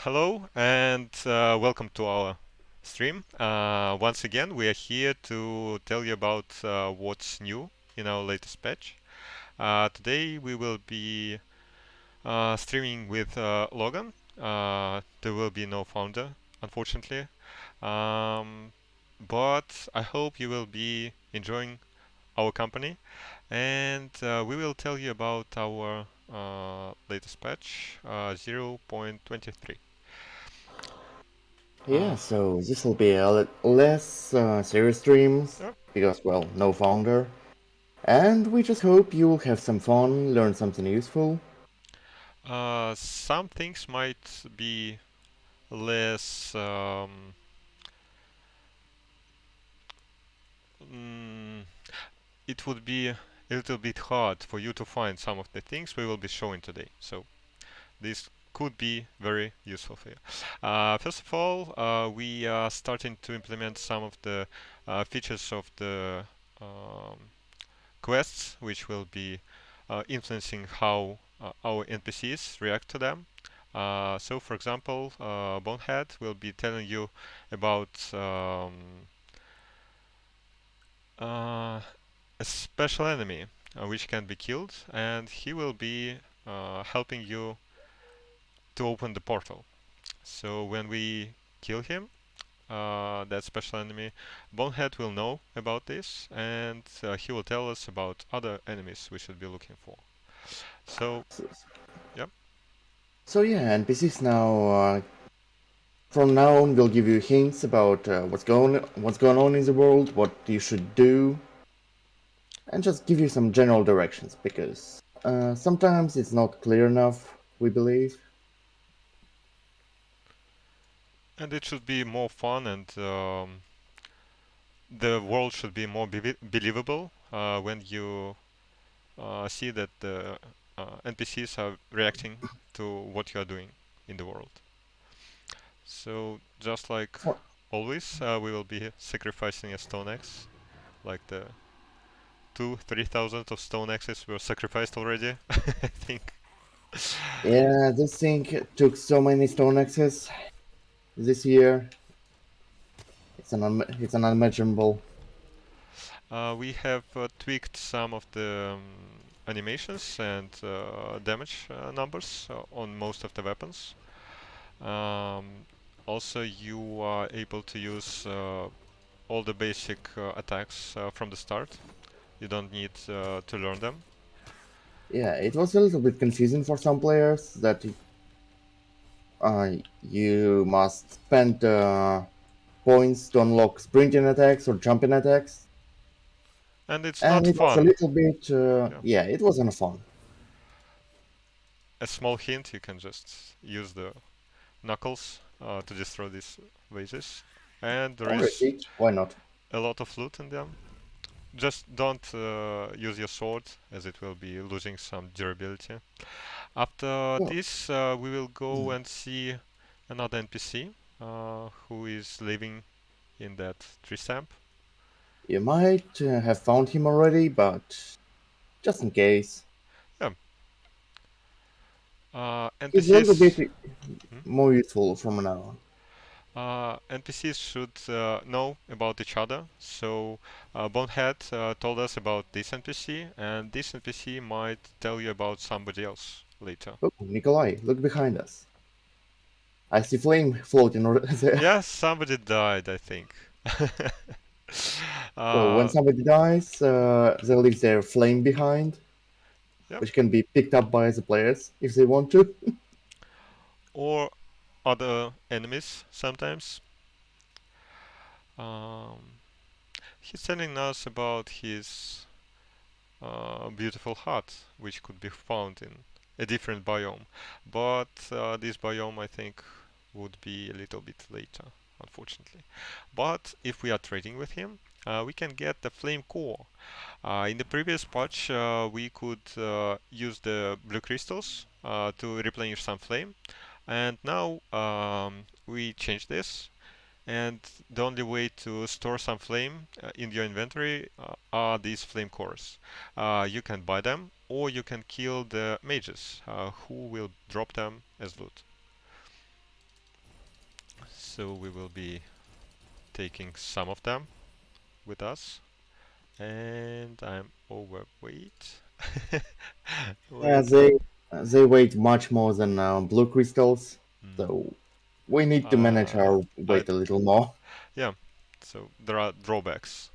Hello and welcome to our stream. Once again, we are here to tell you about what's new in our latest patch. Today we will be streaming with Logan. There will be no founder, unfortunately. Um, but I hope you will be enjoying our company, and we will tell you about our latest patch 0.23. Yeah, so this will be a less serious streams Uh, because, well, no founder. And we just hope you will have some fun, learn something useful. Some things might be less. Mm, it would be a little bit hard for you to find some of the things we will be showing today. So this could be very useful for you. First of all, we are starting to implement some of the features of the um, quests, which will be influencing how our NPCs react to them. So, for example, Bonehead will be telling you about uh, a special enemy which can be killed, and he will be helping you to open the portal. So, when we kill him, that special enemy, Bonehead will know about this, and he will tell us about other enemies we should be looking for. So, So, yep. so yeah, NPCs now, from now on, will give you hints about what's going on in the world, what you should do, and just give you some general directions because sometimes it's not clear enough. We believe. And it should be more fun, and the world should be more believable when you see that the NPCs are reacting to what you are doing in the world. So, just like For, always, we will be sacrificing a stone axe, like the 3,000 of stone axes were sacrificed already, I think. yeah, this thing took so many stone axes this year. It's an unimaginable. We have tweaked some of the animations and damage numbers on most of the weapons. Um, Also, you are able to use all the basic attacks from the start. You don't need to learn them. Yeah, it was a little bit confusing for some players that uh, you must spend points to unlock sprinting attacks or jumping attacks, And it's and not it was a fun. little bit. Yeah. Yeah, it wasn't fun. A small hint, you can just use the knuckles to destroy these vases. And there Or is repeat, why not? a lot of loot in them. Just don't use your sword, as it will be losing some durability. After Well, this, we will go and see another NPC who is living in that tree stamp. you might have found him already, but just in case, Yeah, he's a little NPCs. bit Hmm? more useful from now on. NPCs should know about each other. So Bonehead told us about this NPC, and this NPC might tell you about somebody else later. Oh, Nikolai, look behind us. I see flame floating there. Yes, somebody died, I think. So when uh, somebody dies, they leave their flame behind, yep. which can be picked up by the players if they want to. Or other enemies sometimes. Um, he's telling us about his beautiful hut, which could be found in a different biome. But this biome, I think, would be a little bit later, unfortunately. But if we are trading with him, we can get the flame core. In the previous patch, we could use the blue crystals to replenish some flame, and now we change this. And the only way to store some flame in your inventory are these flame cores. You can buy them, or you can kill the mages who will drop them as loot. So we will be taking some of them with us. And I'm overweight. Yeah, Wait. they weigh much more than blue crystals, Mm. so we need to manage Uh, our I weight a little more. yeah. So there are drawbacks.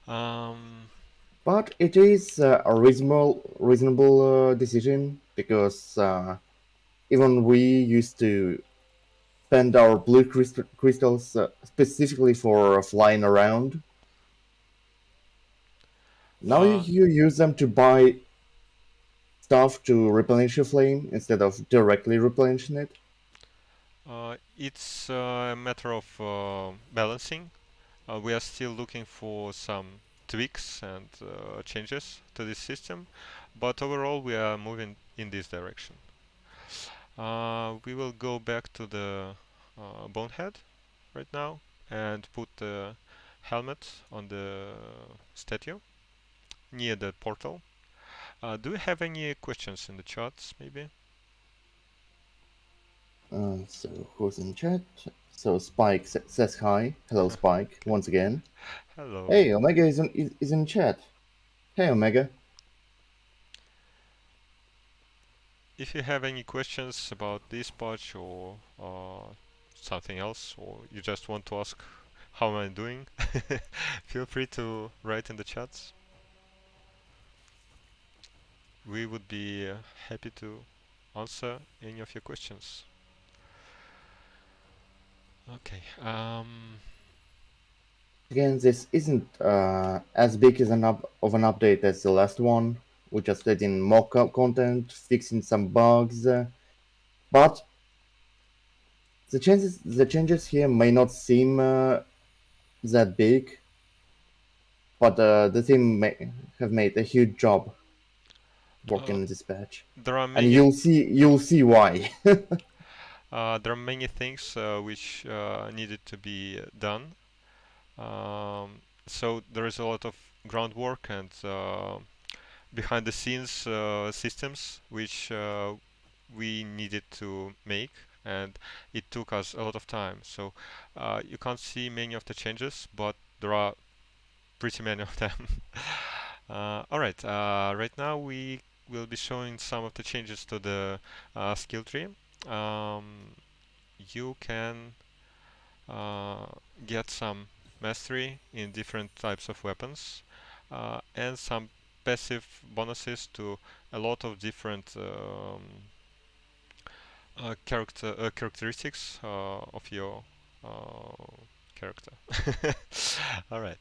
Um, But it is a reasonable decision because even we used to spend our blue crystals specifically for flying around. Now uh, you use them to buy stuff to replenish your flame instead of directly replenishing it. it's a matter of balancing. We are still looking for some tweaks and changes to this system, but overall we are moving in this direction. We will go back to the bonehead right now and put the helmet on the statue near the portal. Do you have any questions in the chats, maybe? So who's in chat? So Spike says hi. Hello, Spike, once again. Hello. Hey, Omega is in chat. Hey, Omega. If you have any questions about this patch or something else, or you just want to ask how am I doing, feel free to write in the chats. We would be happy to answer any of your questions. Okay. Again, this isn't as big as of an update as the last one. We just adding more content, fixing some bugs, but the changes here may not seem that big, but the team have made a huge job Uh, working in this patch, there are and many you'll see why. there are many things which needed to be done. Um, so there is a lot of groundwork and behind the scenes systems which we needed to make, and it took us a lot of time. So you can't see many of the changes, but there are pretty many of them. All right. Right now we will be showing some of the changes to the skill tree. Um, you can uh, get some mastery in different types of weapons and some passive bonuses to a lot of different characteristics of your uh, character. All right.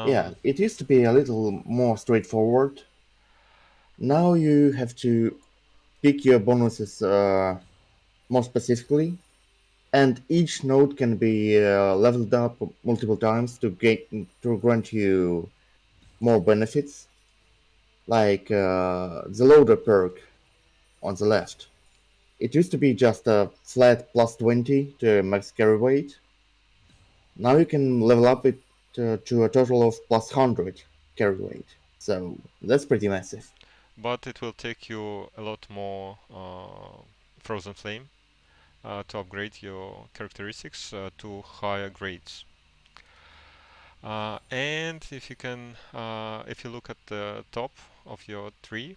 Yeah, Um, it used to be a little more straightforward. Now you have to pick your bonuses more specifically, and each node can be leveled up multiple times to grant you more benefits, like the loader perk on the left. It used to be just a flat plus 20 to max carry weight. Now you can level up it to a total of plus 100 carry weight. So that's pretty massive. but it will take you a lot more Frozen Flame to upgrade your characteristics to higher grades. And if you look at the top of your tree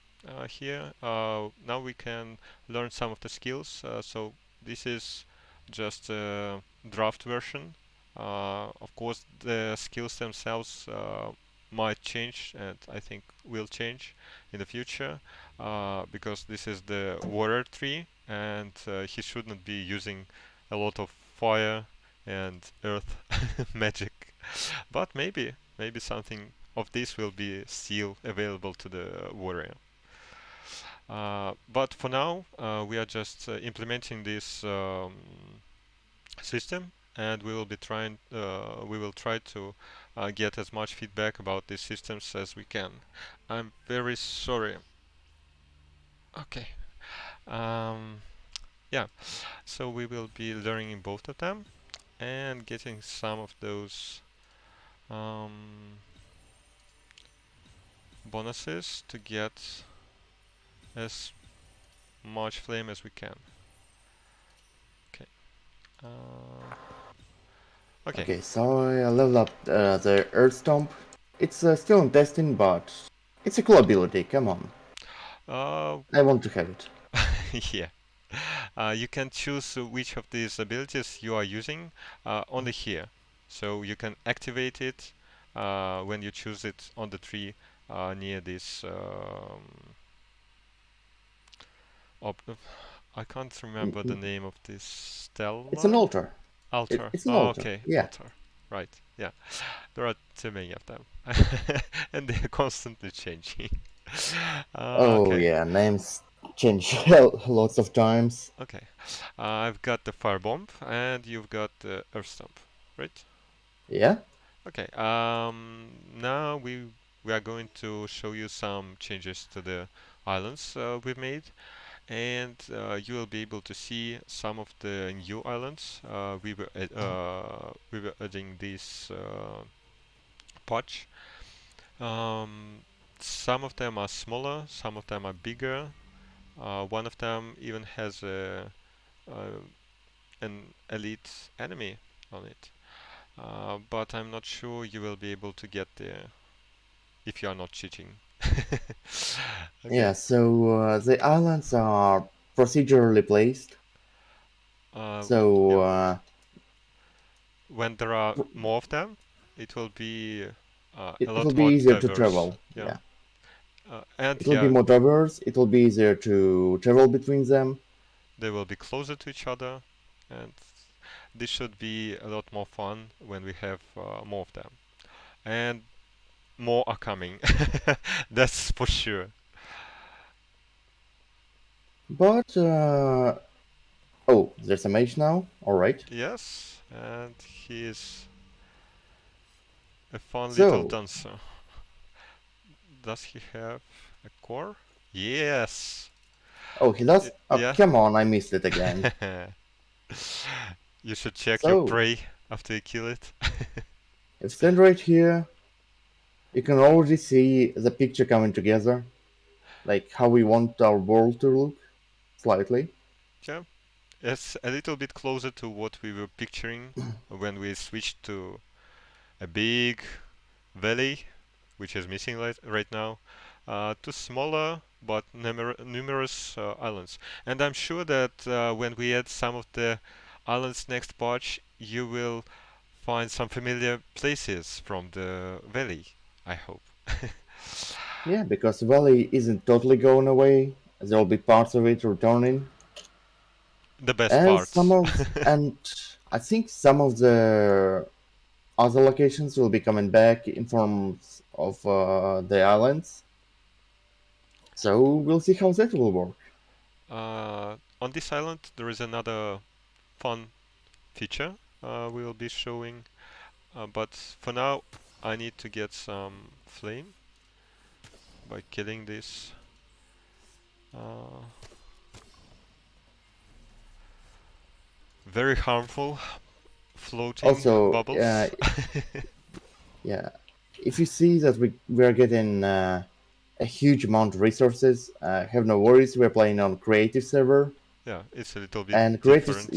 here, now we can learn some of the skills. So this is just a draft version. Of course, the skills themselves might change, and I think will change in the future because this is the warrior tree, and he should not be using a lot of fire and earth magic. But maybe something of this will be still available to the warrior. But for now, we are just implementing this system, and we will try to get as much feedback about these systems as we can. I'm very sorry. Okay. Um, yeah. So we will be learning in both of them and getting some of those um, bonuses to get as much flame as we can. Okay. Uh, okay. Okay, so I leveled up the Earth Stomp. It's still in testing, but it's a cool ability. Come on, Uh, I want to have it. yeah. You can choose which of these abilities you are using only here. So you can activate it when you choose it on the tree near this I can't Mm, remember the mm. name of this It's an Stella altar. altar. It's an Oh, altar. okay, Yeah. altar. Right. Yeah. There are too many of them, and they are constantly changing. Oh Okay. yeah, names change lots of times. Okay. I've got the firebomb, and you've got the earth stomp, right? Yeah. Okay. Now we are going to show you some changes to the islands we've made, and you will be able to see some of the new islands we were adding this patch. Um, some of them are smaller, some of them are bigger. One of them even has uh, an elite enemy on it. But I'm not sure you will be able to get there if you are not cheating. Yeah. Okay. So the islands are procedurally placed. Uh, So yeah. When there are more of them, it will be a it'll lot be more easier to diverse. travel. Yeah. Yeah. And It'll be yeah, more diverse. It'll be easier to travel between them. they will be closer to each other, and this should be a lot more fun when we have more of them. And more are coming. That's for sure. But oh, there's a mage now. All right. Yes, and he is a fun little So dancer. Does he have a core? Yes. oh, he does. Oh, Yeah. come on, I missed it again. You should check your So prey after you kill it. if you stand right here, you can already see the picture coming together, like how we want our world to look, slightly. Yeah, it's a little bit closer to what we were picturing when we switched to a big valley, which is missing right now, to smaller but numerous islands. And I'm sure that when we add some of the islands next patch, you will find some familiar places from the valley, I hope. Yeah, because the valley isn't totally going away. There'll be parts of it returning, The best and some parts. of and I think some of the other locations will be coming back in forms of the islands. So we'll see how that will work. On this island, there is another fun feature we will be showing, but for now, I need to get some flame by killing this uh, very harmful floating Also, bubbles. yeah, if you see that we are getting a huge amount of resources, have no worries. We're playing on creative server, Yeah, it's a little bit and different.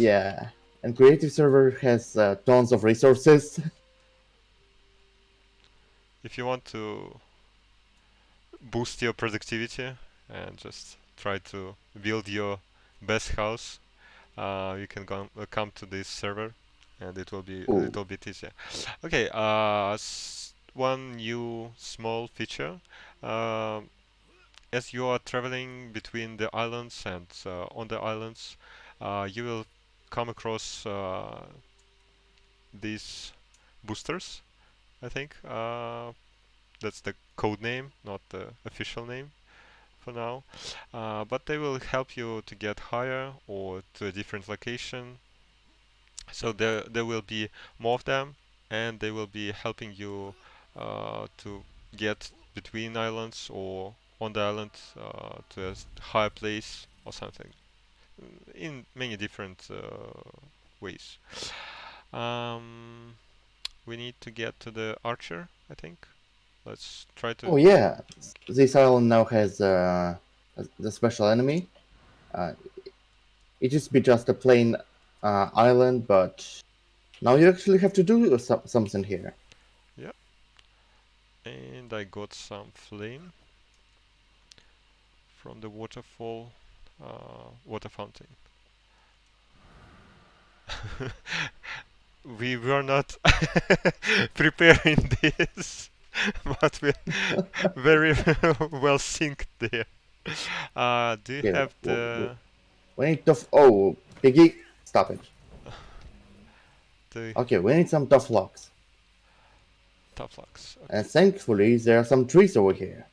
creative server has tons of resources. If you want to boost your productivity and just try to build your best house, you can come to this server and it will be a Ooh, little bit easier. Okay, one new small feature. Um as you are traveling between the islands and on the islands, you will come across these boosters, I think. That's the code name, not the official name for now. But they will help you to get higher or to a different location. So there will be more of them, and they will be helping you to get between islands or on the island to a higher place or something in many different ways. Um, we need to get to the archer, I think. Let's try to. oh yeah, this island now has the special enemy. Uh, it used to be just a plain island, but now you actually have to do something here. Yeah, and I got some flame from the waterfall, water fountain. We were not preparing this, but we very well synced there. Do you Here, have the we need tough. Oh, Piggy, stop it. the Okay, we need some tough logs. tough locks? And thankfully, there are some trees over here.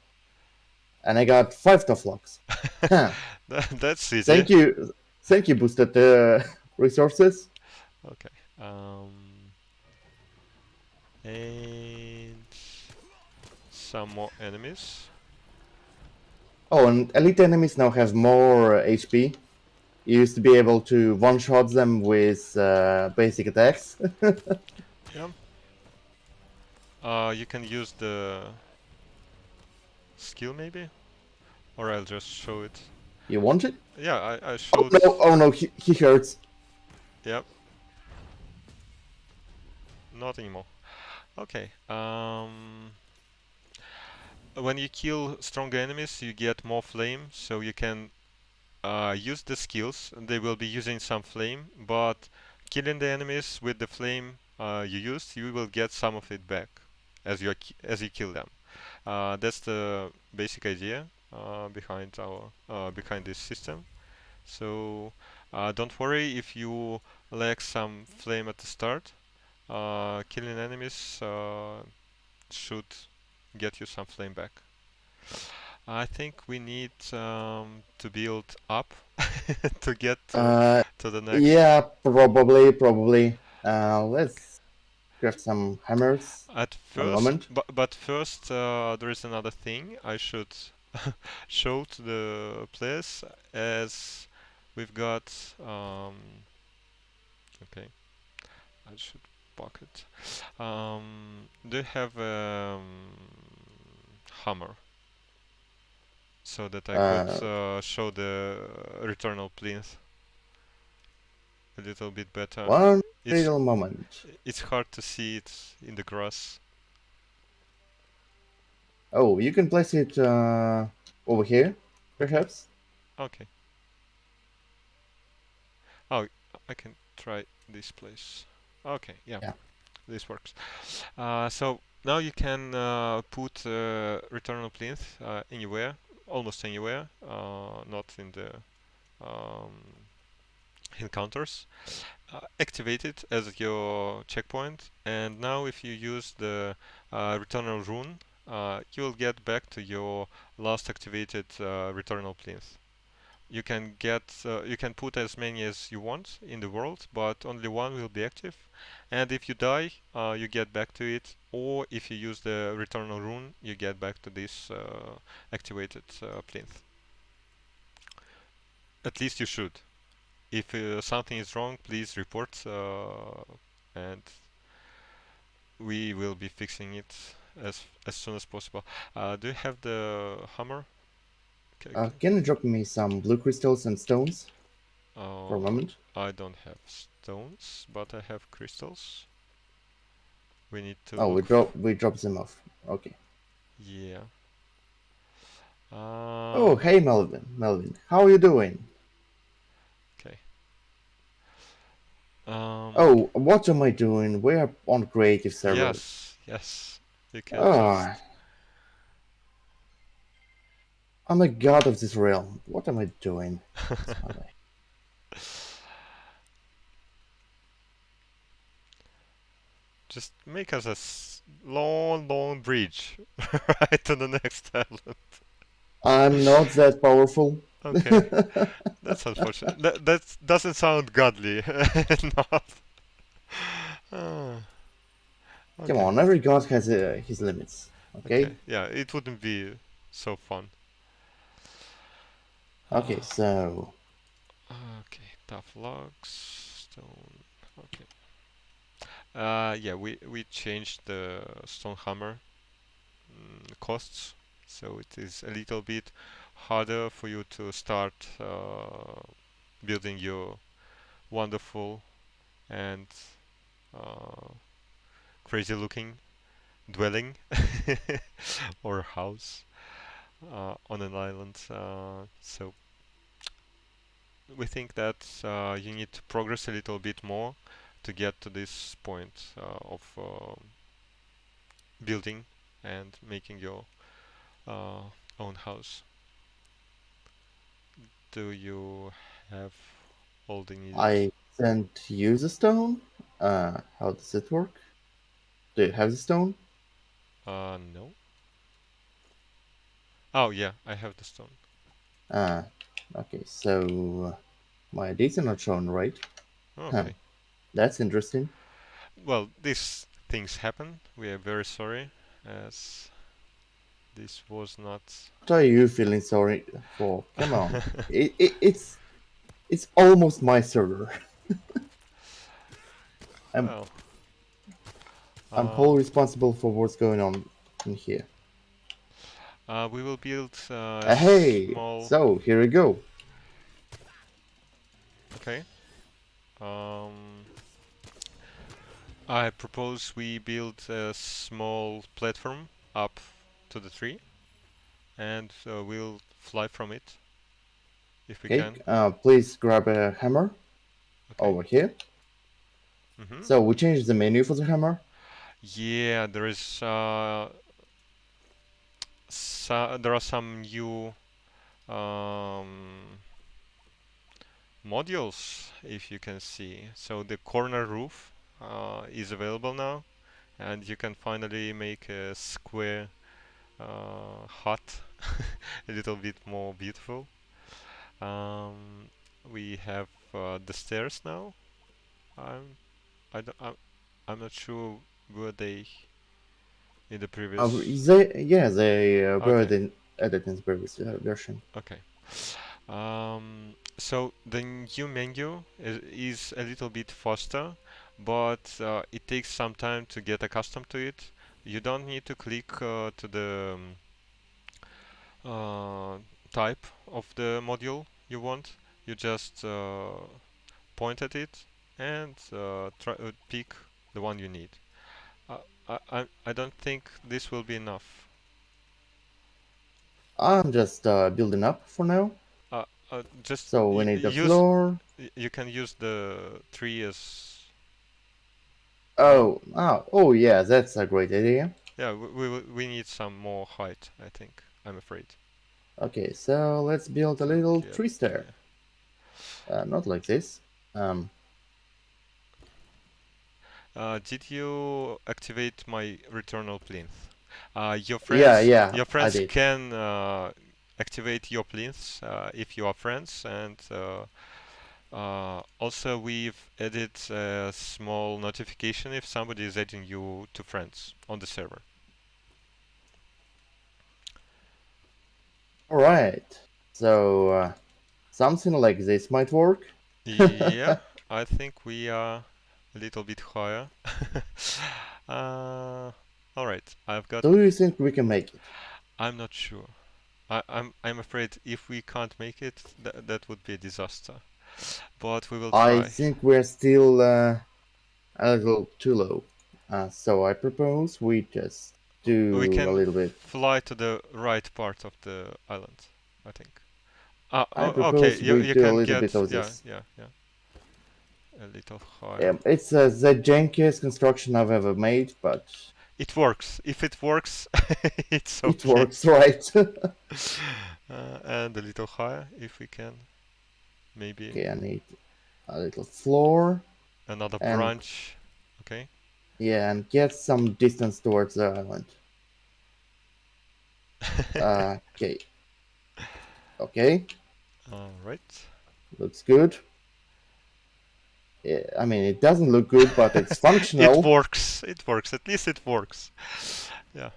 And I got 5 tough logs. Huh. That's easy. Thank you. Thank you, boosted resources. Okay. And some more enemies. Oh, and elite enemies now have more HP. You used to be able to one-shot them with basic attacks. Yeah. You can use the skill maybe, or I'll just show it. You want it? Yeah, I Oh showed. no! Oh no! He hurts. Yep. Not anymore. Okay. When you kill stronger enemies, you get more flame, so you can use the skills. They will be using some flame, but killing the enemies with the flame you used, you will get some of it back as you kill them. That's the basic idea behind this system. So don't worry if you lack some flame at the start. Killing enemies should get you some flame back. I think we need to build up to get Uh, to the next. yeah, probably. Let's craft some hammers. At One first, moment. but first there is another thing I should show to the players as we've got. Okay, I should pocket. Do you have hammer so that I could Uh, show the returnal plinth a little bit better? one It's little moment. it's hard to see it in the grass. Oh, you can place it over here, Okay, perhaps. okay. Oh, I can try this place. Okay, yeah, Yeah. this works. So now you can put returnal plinth anywhere, almost anywhere, not in the um, encounters. Activate it as your checkpoint, and now if you use the returnal rune, you will get back to your last activated returnal plinth. You can put as many as you want in the world, but only one will be active. And if you die, you get back to it, or if you use the returnal rune, you get back to this activated plinth. At least you should. If something is wrong, please report, and we will be fixing it as soon as possible. Do you have the hammer? Okay, Can you drop me some blue crystals and stones for a moment? I don't have stones, but I have crystals. We need to Oh, look. we drop them off. Okay. Yeah. Oh, hey Melvin, how are you doing? Okay. Oh, what am I doing? We're on creative servers. Yes, yes. You can Oh, just. I'm a god of this realm. What am I doing? Smiley. Just make us a long, long bridge right to the next island. I'm not that powerful. Okay, that's unfortunate. That doesn't sound godly enough. Ah, Come okay, on, every god has his limits. okay. Okay? Yeah, it wouldn't be so fun. Okay, so. Okay, tough logs, stone. Okay. Yeah, we changed the stone hammer costs, so it is a little bit harder for you to start building your wonderful and crazy looking dwelling or house on an island. So we think that you need to progress a little bit more to get to this point of building and making your uh, own house. Do you have all the needed? I sent you the stone. How does it work? Do you have the stone? No. Oh yeah, I have the stone. Uh, okay, so my IDs are not shown, right? Huh, Okay. that's interesting. Well, these things happen. We are very sorry, as this was not. What are you feeling sorry for? Come on, it's almost my server. I'm Well, I'm uh, wholly responsible for what's going on in here. we will build a Hey, small. so here we go. Okay. Um, I propose we build a small platform up to the tree, and we'll fly from it if we Okay, can. please grab a hammer Okay. over here. Mm-hmm. So we changed the menu for the hammer. Yeah, there is there are some new um, modules, if you can see. So the corner roof is available now, and you can finally make a square hut a little bit more beautiful. Um, we have the stairs now. I'm I don't, I'm not sure were they in the previous. They were Okay, the added in the previous version. okay. So the new menu is a little bit faster, but it takes some time to get accustomed to it. You don't need to click to the type of the module you want. You just point at it and pick the one you need. I don't think this will be enough. I'm just building up for now. Just So we need the floor. you can use the tree as well. Oh yeah, that's a great idea. Yeah, we need some more height, I think. I'm afraid. Okay, so let's build a So little get tree stair. Not like this. Um, did you activate my returnal plinth? yeah, Your I friends did. can activate your plinths if you are friends, and also we've added a small notification if somebody is adding you to friends on the server. All right. So something like this might work. Yeah, I think we are a little bit higher. uh, all right, I've got. Do you think we can make it? I'm not sure. I'm afraid if we can't make it, that would be a disaster. But we will I try. think we're still a little too low. So I propose we just We do a can little bit. fly to the right part of the island, I think. I Okay. propose we You do a can little bit get of this. yeah, a little higher. It's the jankiest construction I've ever made, but It works. If it works, it's it okay. works, right? And a little higher if we can. Maybe Okay, I need a little floor another and branch. Okay. yeah, and get some distance towards the island. Okay, okay, All right. looks good. Yeah, I mean, it doesn't look good, but it's It functional. works. It works. At least it works. Yeah.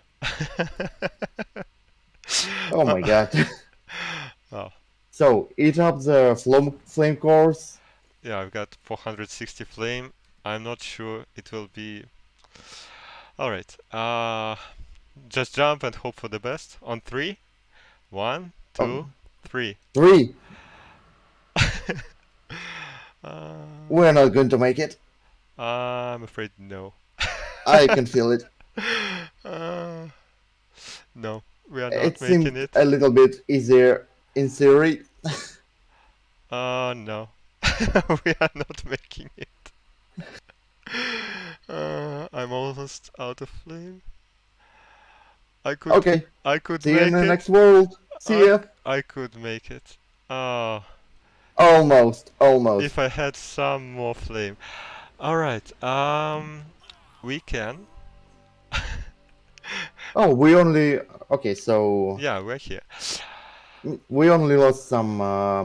Oh my god. Oh, So, eat up the flame cores. yeah, I've got 460 flame. I'm not sure it will be. All right. Just jump and hope for the best. On three. One, Oh, two, three. three. Uh, We're not going to make it. I'm afraid no. I can feel it. uh, no, we are It not making seemed it. a little bit easier in theory. No, we are not making it. I'm almost out of flame. I could, Okay, I could see you in make the it. next world. See ya. I could make it. Ah, Almost, if almost. I had some more flame. All right. We can. Oh, we only. Okay, so Yeah, we're here. we only lost some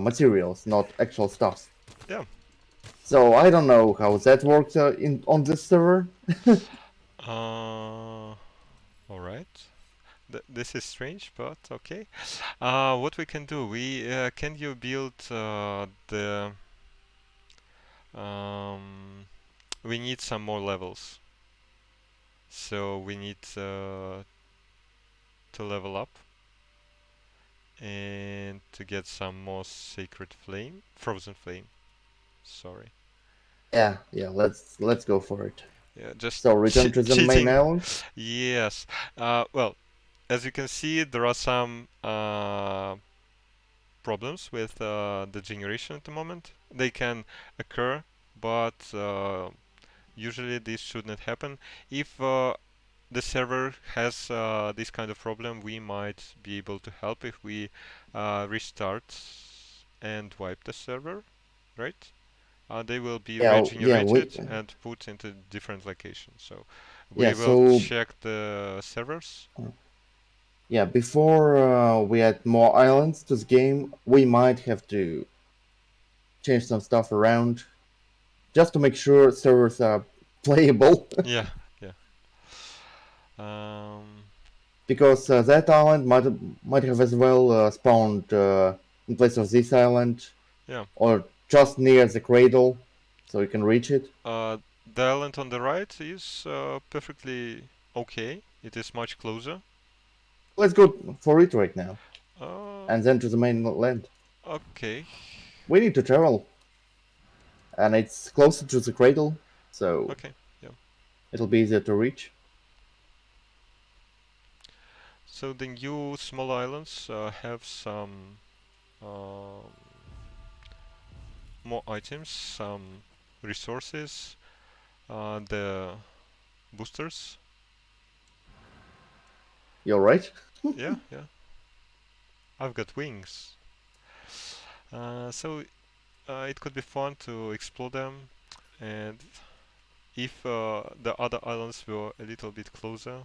materials, not actual stuff. Yeah. So I don't know how that works in on this server. All right. This is strange, but okay. What we can do? Can you build the we need some more levels. So we need to level up and to get some more sacred flame, frozen flame. Sorry. Yeah, yeah. Let's go for it. Yeah, just So return to the main cheating. island. Yes. Well, as you can see, there are some problems with the generation at the moment. They can occur, but usually this should not happen. If the server has this kind of problem, we might be able to help if we restart and wipe the server, right? They will be Yeah, we. regenerated and put into different locations. So Yeah, we will so check the servers. yeah, before we add more islands to the game, we might have to change some stuff around just to make sure servers are playable. Yeah, yeah. Um, Because that island might have as well spawned in place of this island yeah. or just near the cradle, so you can reach it. The island on the right is perfectly okay. It is much closer. Let's go for it right now, Uh, and then to the mainland. okay. We need to travel, and it's closer to the cradle, so Okay. Yeah. it'll be easier to reach. So the new small islands have some um, more items, some resources. The boosters. You're right. Yeah, yeah. I've got wings. So it could be fun to explore them, and if the other islands were a little bit closer,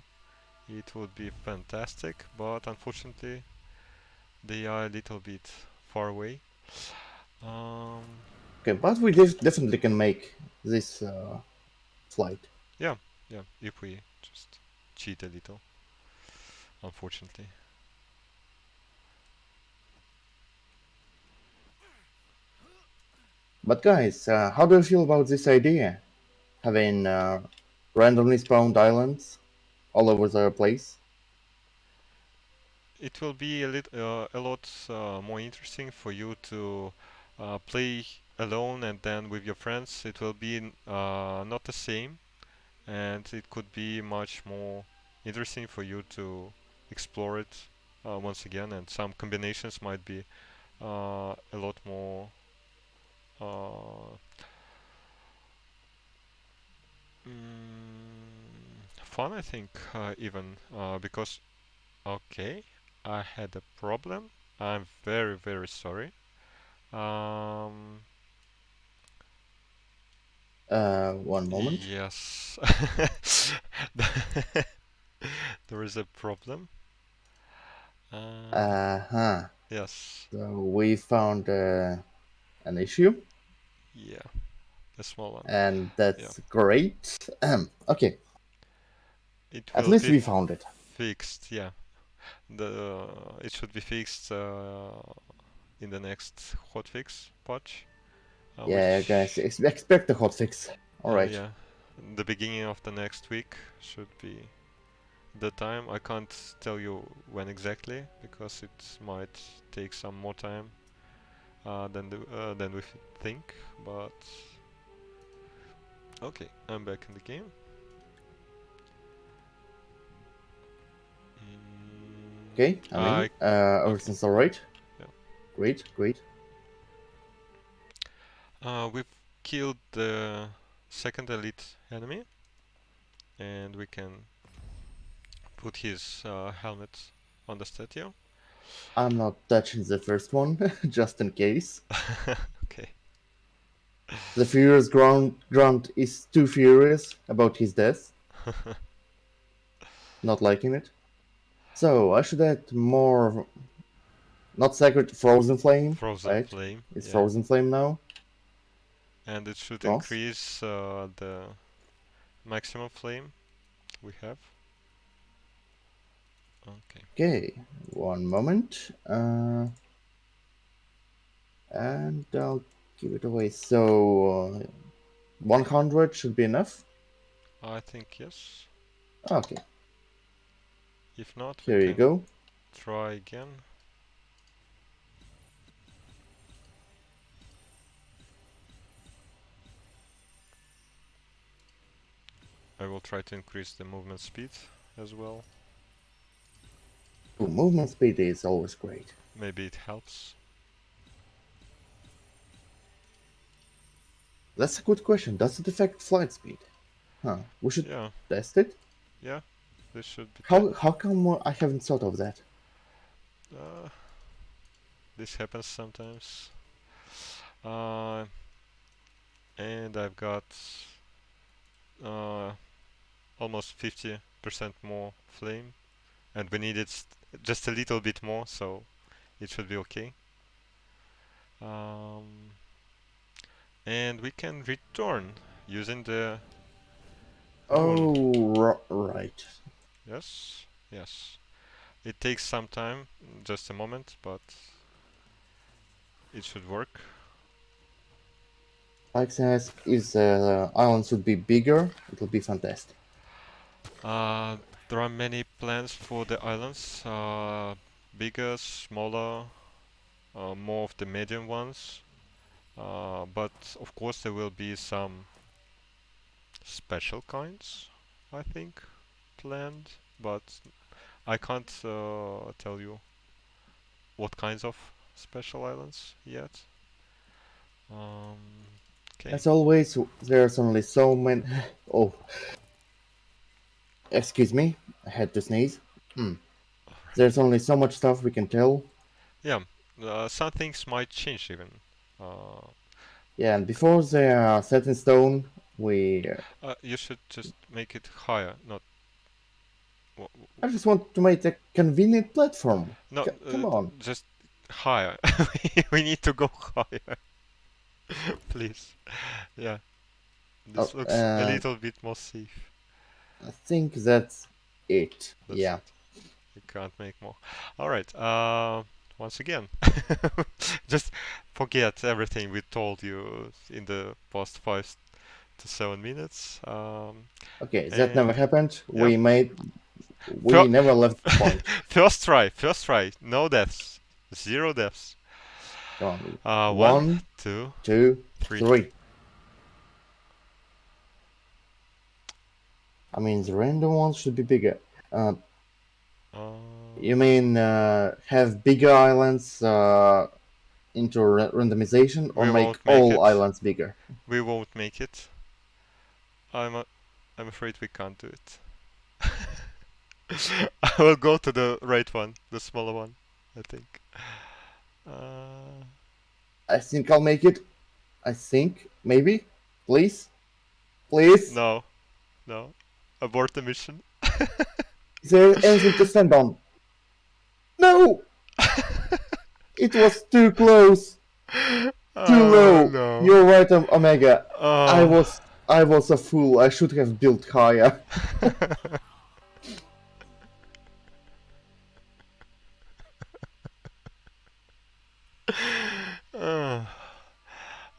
it would be fantastic. But unfortunately, they are a little bit far away. Um, Okay, but we definitely can make this flight. yeah, yeah. If we just cheat a little, unfortunately. But guys, how do you feel about this idea? Having randomly spawned islands all over the place? It will be a lot more interesting for you to play alone and then with your friends. It will be not the same, and it could be much more interesting for you to explore it once again. And some combinations might be a lot more uh, fun, I think, even because okay, I had a problem. I'm very, very sorry. Um, One moment. yes. There is a problem. Uh, Uh-huh. yes. So we found an issue, Yeah, a small one. and Yeah. that's great. Okay, It at will least be we found it. fixed, yeah. The it should be fixed in the next hotfix patch, Yeah, guys, which expect a hotfix. All right. yeah, the beginning of the next week should be the time. I can't tell you when exactly because it might take some more time. than we think. But okay, I'm back in the game. Okay, I'm in. Everything's alright. Yeah. Great, great. We've killed the second elite enemy, and we can put his helmet on the statue. I'm not touching the first one, just in case. Okay. The furious Grunt is too furious about his death. Not liking it. So I should add more. Not sacred, frozen flame, Frozen right? flame. It's Yeah. frozen flame now. And it should Yes. increase the maximum flame we have. Okay. Okay, one moment. And I'll give it away. So 100 should be enough. I think yes. Okay, If not, we here you can go. try again. I will try to increase the movement speed as well. Ooh, movement speed is always great. Maybe it helps. That's a good question. Does it affect flight speed? Huh. We should Yeah, test it. yeah. This should be. How come I haven't thought of that? Uh, this happens sometimes. Uh, and I've got uh, almost 50% more flame, and we needed just a little bit more, so it should be okay. And we can return using the rune. Oh, right. Yes, yes. It takes some time, just a moment, but it should work. Like says, if the islands would be bigger, it would be fantastic. There are many plans for the islands, bigger, smaller, more of the medium ones. But of course there will be some special kinds, I think, planned. But I can't tell you what kinds of special islands yet. Okay. As always, there's only so many. Oh, excuse me, I had to sneeze. There's only so much stuff we can tell. Yeah, some things might change even. Uh, Yeah, and before they are set in stone, we. you should just make it higher, not. I just want to make a convenient platform. No, Come on. just higher. We need to go higher, please. Yeah, Oh, this looks a little bit more safe. I think that's it. That's Yeah. it. You can't make more. All right. Once again, just forget everything we told you in the past 5 to 7 minutes. Okay, that never happened. Yeah. We never left the point. First try. First try. No deaths. 0 deaths. Come on. 1, 2, 2, 3. 3. I mean, the random ones should be bigger. You mean have bigger islands into randomization, or We make won't make all it. islands bigger? We won't make it. I'm afraid we can't do it. I will go to the right one, the smaller one, I think. I think I'll make it. I think, maybe. Please? Please? No. No. Abort the mission. Is there anything to stand on? No! It was too close. Too low. No. You're right, Omega. Oh. I was a fool. I should have built higher.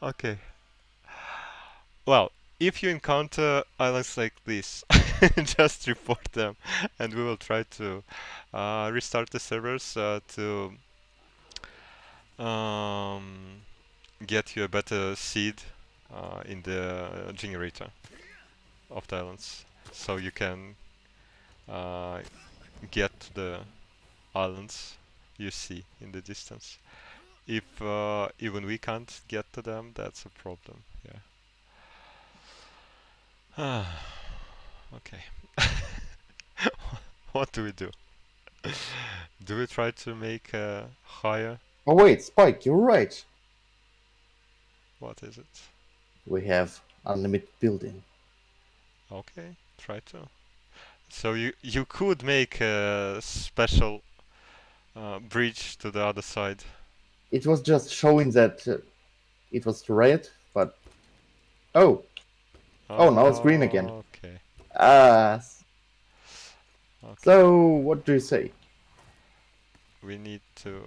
Okay. Well, if you encounter islands like this, just report them, and we will try to restart the servers to um, get you a better seed in the generator of the islands, so you can uh, get to the islands you see in the distance. If even we can't get to them, that's a problem. Yeah. Okay. What do we do? Do we try to make higher? Oh wait, Spike, you're right. What is it? We have unlimited building. Okay, try to. So you could make a special bridge to the other side. It was just showing that it was red, but oh, oh, now it's green again. Okay. Ah, Okay. so what do you say? We need to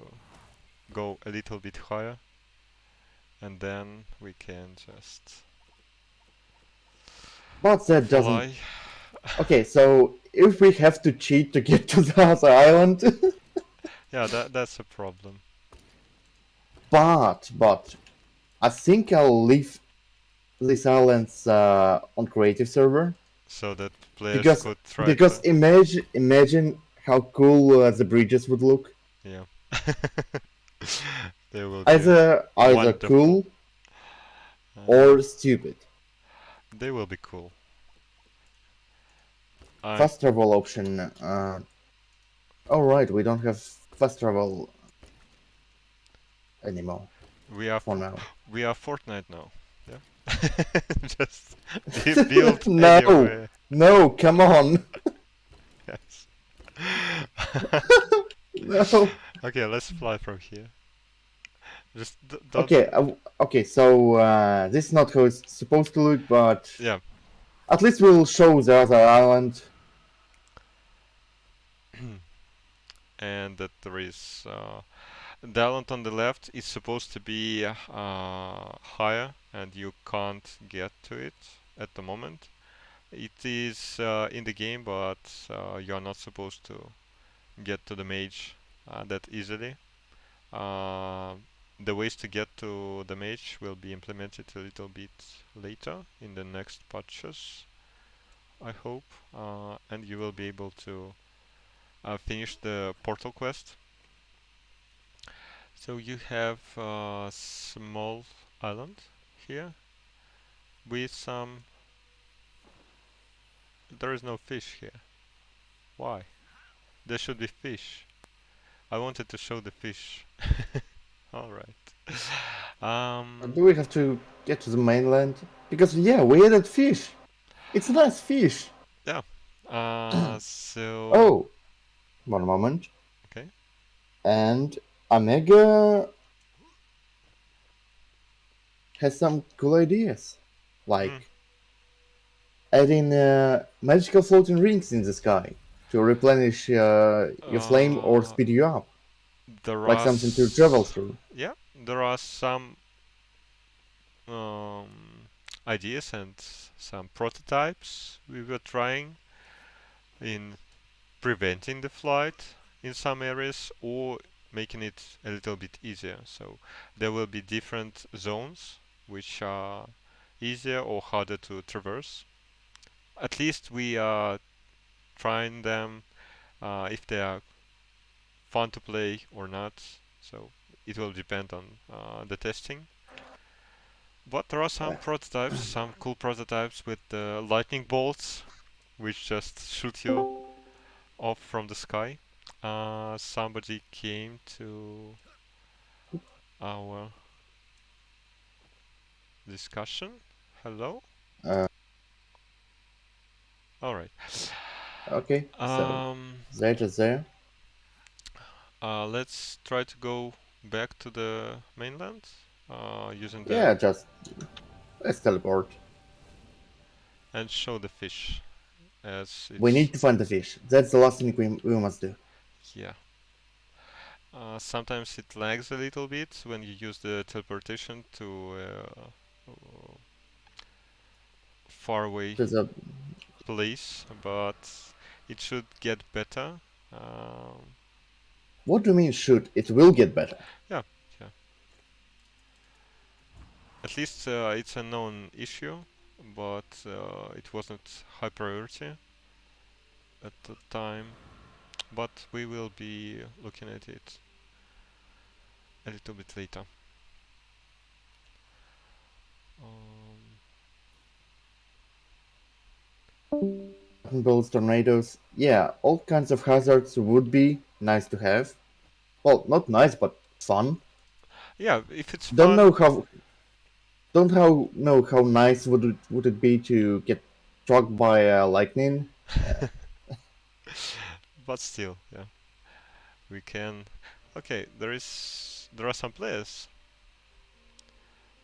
go a little bit higher, and then we can just But that doesn't. fly. Okay, so if we have to cheat to get to the other island, Yeah, that's a problem. but I think I'll leave these islands on creative server So that players because could try because to. imagine how cool the bridges would look. Yeah. They will be Either wonderful. cool or stupid. They will be cool. I Fast travel option. All right, we don't have fast travel anymore we are for now. we are Fortnite now. Yeah. Just build No, anywhere. no, come on. Yes. No. Okay, let's fly from here. Just don't. Okay, okay. So this is not how it's supposed to look, but Yeah. at least we'll show the other island. And that there is the island on the left is supposed to be higher, and you can't get to it at the moment. It is in the game, but you are not supposed to get to the mage that easily. Uh, the ways to get to the mage will be implemented a little bit later in the next patches, I hope, and you will be able to finish the portal quest. So you have a small island here with some. There is no fish here. Why? There should be fish. I wanted to show the fish. Alright. Do we have to get to the mainland? Because yeah, we added fish. It's a nice fish. Yeah. So. Oh, one moment. Okay. And Omega has some cool ideas, like Mm. adding magical floating rings in the sky to replenish your flame or speed you up, There like are. something to travel through. Yeah. There are some um, ideas and some prototypes we were trying in preventing the flight in some areas or making it a little bit easier. So there will be different zones which are easier or harder to traverse. At least we are trying them if they are fun to play or not. So it will depend on the testing. But there are some prototypes, some cool prototypes with the lightning bolts, which just shoot you off from the sky. Somebody came to our discussion. Hello? Uh, Alright. okay, so they're just there. Let's try to go back to the mainland using the Yeah, just let's teleport. and show the fish as We it's need to find the fish. That's the last thing we must do. yeah. Sometimes it lags a little bit when you use the teleportation to far away There's a place, but it should get better. Um, What do you mean should? It will get better. yeah, yeah. At least it's a known issue, but it wasn't high priority at the time. But we will be looking at it a little bit later. Um, Those tornadoes, yeah, all kinds of hazards would be nice to have. Well, not nice, but fun. yeah, if it's Don't fun, know how don't how know how nice would it be to get struck by lightning. but still, yeah, we can. Okay, there are some players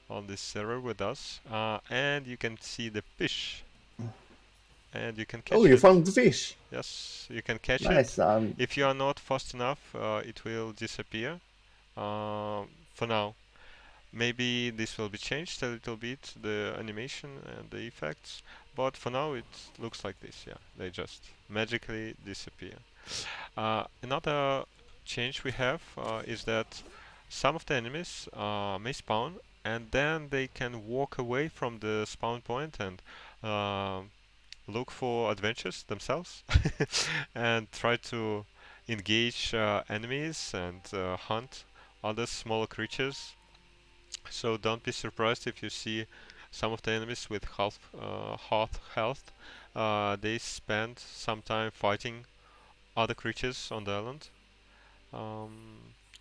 on this server with us, and you can see the fish, and you can Oh, catch you it. found the fish. Yes, you can catch Nice. it. If you are not fast enough, it will disappear. For now, maybe this will be changed a little bit, the animation and the effects, but for now it looks like this. Yeah, they just magically disappear. Another change we have is that some of the enemies may spawn and then they can walk away from the spawn point and uh, look for adventures themselves and try to engage enemies and hunt other smaller creatures. So don't be surprised if you see some of the enemies with half health. They spend some time fighting other creatures on the island,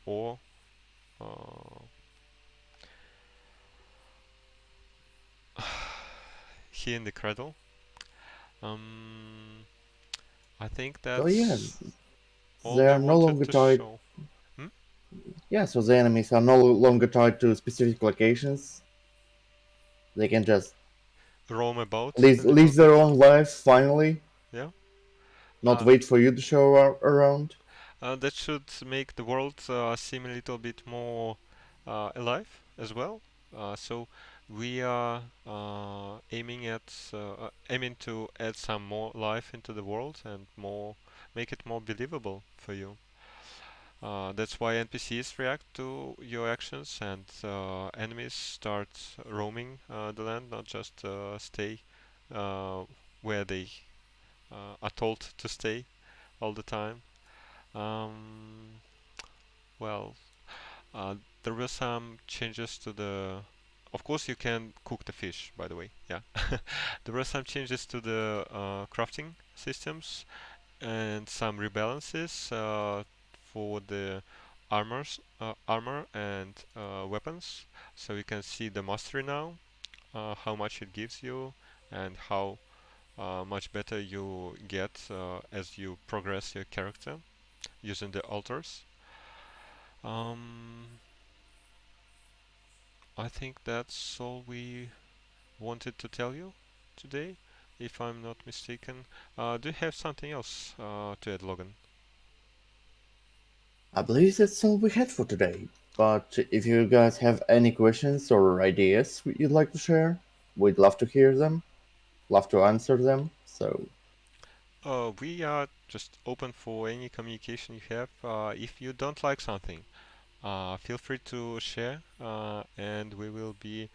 or uh, here in the cradle. Um, I think So yeah, that's all they we are no wanted longer to tied. show. Hmm? Yeah, so the enemies are no longer tied to specific locations. They can just Roam about a little live bit. their own life finally, Yeah. not Uh, wait for you to show around. that should make the world seem a little bit more alive as well. So we are aiming to add some more life into the world and more make it more believable for you. That's why NPCs react to your actions and enemies start roaming the land, not just stay uh, where they are told to stay all the time. Um, well, uh, there were some changes to the. Of course, you can cook the fish, by the way. Yeah. There were some changes to the crafting systems and some rebalances for the armor and weapons. So you can see the mastery now, how much it gives you, and how much better you get as you progress your character using the altars. Um, I think that's all we wanted to tell you today, if I'm not mistaken. Do you have something else to add, Logan? I believe that's all we had for today. But if you guys have any questions or ideas you'd like to share, we'd love to hear them, love to answer them. So We are just open for any communication you have. If you don't like something, feel free to share, and we will be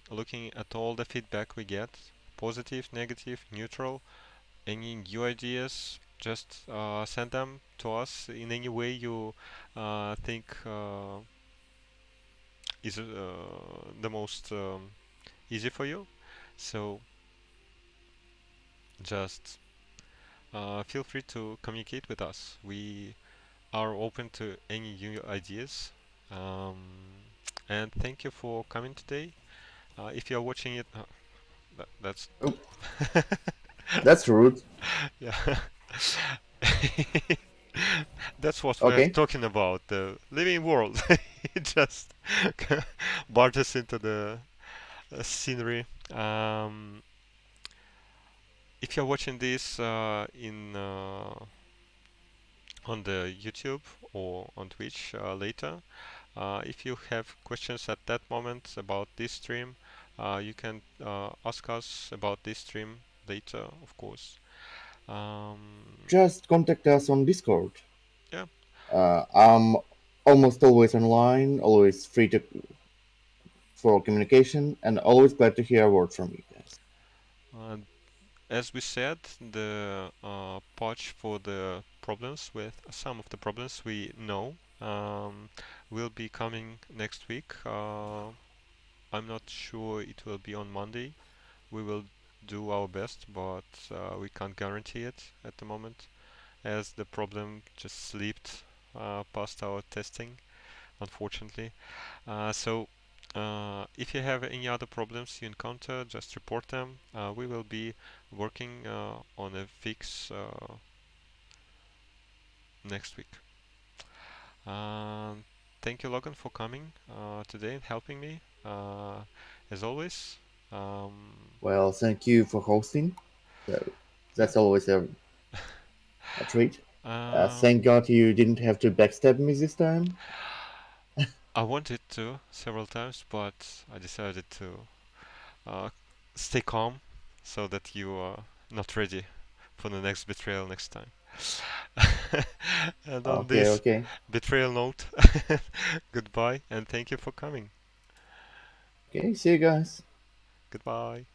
looking at all the feedback we get, positive, negative, neutral. Any new ideas, just send them to us in any way you think is the most easy for you. So just feel free to communicate with us. We are open to any new ideas. Um, and thank you for coming today. If you're watching it, that's oh, that's rude. yeah. That's what we're Okay, talking about. The living world. It just barges into the scenery. Um, if you're watching this in on the YouTube or on Twitch later, if you have questions at that moment about this stream, you can ask us about this stream later, of course. Um, just contact us on Discord. yeah, I'm almost always online, always for communication, and always glad to hear a word from you guys. And as we said, the patch for the problems with some of the problems we know will be coming next week. I'm not sure it will be on Monday. We will do our best, but we can't guarantee it at the moment, as the problem just slipped past our testing, unfortunately. So if you have any other problems you encounter, just report them. We will be working on a fix next week. Um, Thank you, Logan, for coming today and helping me, as always. Um, Well, thank you for hosting. So yeah. that's always a treat. Um, Thank God you didn't have to backstab me this time. I wanted to several times, but I decided to uh, stay calm so that you are not ready for the next betrayal next time. And on Okay, this okay, betrayal note, goodbye and thank you for coming. okay. See you guys. Goodbye.